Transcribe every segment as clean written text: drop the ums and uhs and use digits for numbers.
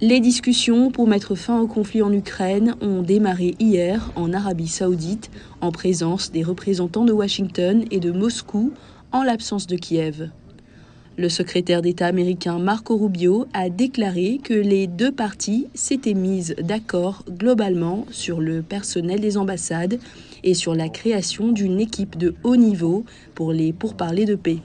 Les discussions pour mettre fin au conflit en Ukraine ont démarré hier en Arabie Saoudite, en présence des représentants de Washington et de Moscou, en l'absence de Kiev. Le secrétaire d'État américain Marco Rubio a déclaré que les deux parties s'étaient mises d'accord globalement sur le personnel des ambassades et sur la création d'une équipe de haut niveau pour les pourparlers de paix.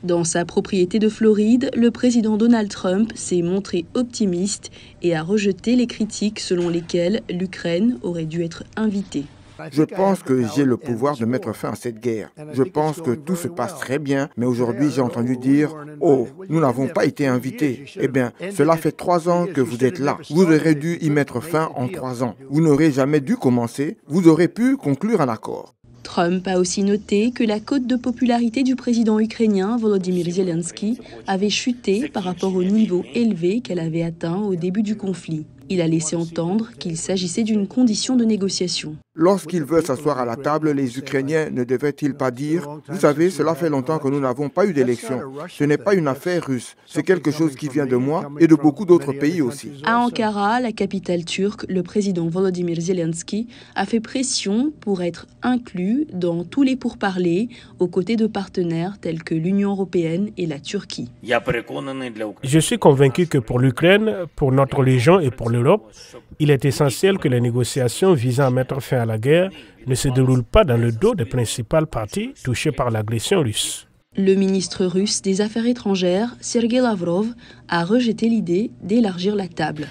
Dans sa propriété de Floride, le président Donald Trump s'est montré optimiste et a rejeté les critiques selon lesquelles l'Ukraine aurait dû être invitée. Je pense que j'ai le pouvoir de mettre fin à cette guerre. Je pense que tout se passe très bien, mais aujourd'hui j'ai entendu dire « Oh, nous n'avons pas été invités ». Eh bien, cela fait 3 ans que vous êtes là. Vous aurez dû y mettre fin en 3 ans. Vous n'aurez jamais dû commencer. Vous aurez pu conclure un accord. Trump a aussi noté que la cote de popularité du président ukrainien Volodymyr Zelensky avait chuté par rapport au niveau élevé qu'elle avait atteint au début du conflit. Il a laissé entendre qu'il s'agissait d'une condition de négociation. Lorsqu'ils veulent s'asseoir à la table, les Ukrainiens ne devraient-ils pas dire « Vous savez, cela fait longtemps que nous n'avons pas eu d'élection. Ce n'est pas une affaire russe. C'est quelque chose qui vient de moi et de beaucoup d'autres pays aussi. » À Ankara, la capitale turque, le président Volodymyr Zelensky a fait pression pour être inclus dans tous les pourparlers aux côtés de partenaires tels que l'Union européenne et la Turquie. Je suis convaincu que pour l'Ukraine, pour notre région et pour l'Europe, il est essentiel que les négociations visant à mettre fin à la guerre ne se déroulent pas dans le dos des principales parties touchées par l'agression russe. Le ministre russe des Affaires étrangères, Sergei Lavrov, a rejeté l'idée d'élargir la table.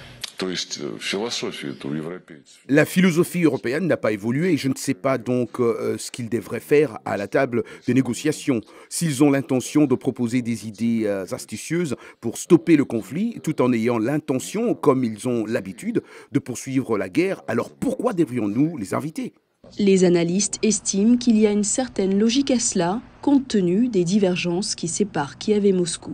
La philosophie européenne n'a pas évolué et je ne sais pas donc ce qu'ils devraient faire à la table des négociations. S'ils ont l'intention de proposer des idées astucieuses pour stopper le conflit, tout en ayant l'intention, comme ils ont l'habitude, de poursuivre la guerre, alors pourquoi devrions-nous les inviter ? Les analystes estiment qu'il y a une certaine logique à cela, compte tenu des divergences qui séparent Kiev et Moscou.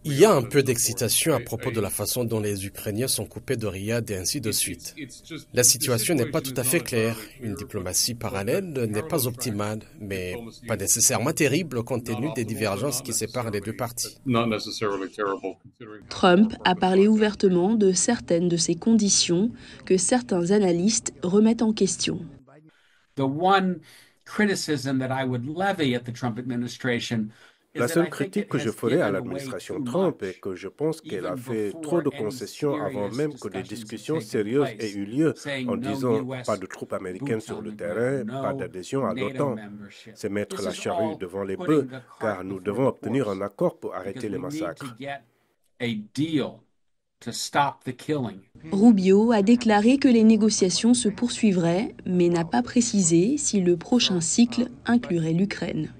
Il y a un peu d'excitation à propos de la façon dont les Ukrainiens sont coupés de Riyad et ainsi de suite. La situation n'est pas tout à fait claire. Une diplomatie parallèle n'est pas optimale, mais pas nécessairement terrible compte tenu des divergences qui séparent les deux parties. Trump a parlé ouvertement de certaines de ces conditions que certains analystes remettent en question. La seule critique que je ferai à l'administration Trump est que je pense qu'elle a fait trop de concessions avant même que des discussions sérieuses aient eu lieu en disant pas de troupes américaines sur le terrain, pas d'adhésion à l'OTAN. C'est mettre la charrue devant les bœufs car nous devons obtenir un accord pour arrêter les massacres. Rubio a déclaré que les négociations se poursuivraient, mais n'a pas précisé si le prochain cycle inclurait l'Ukraine.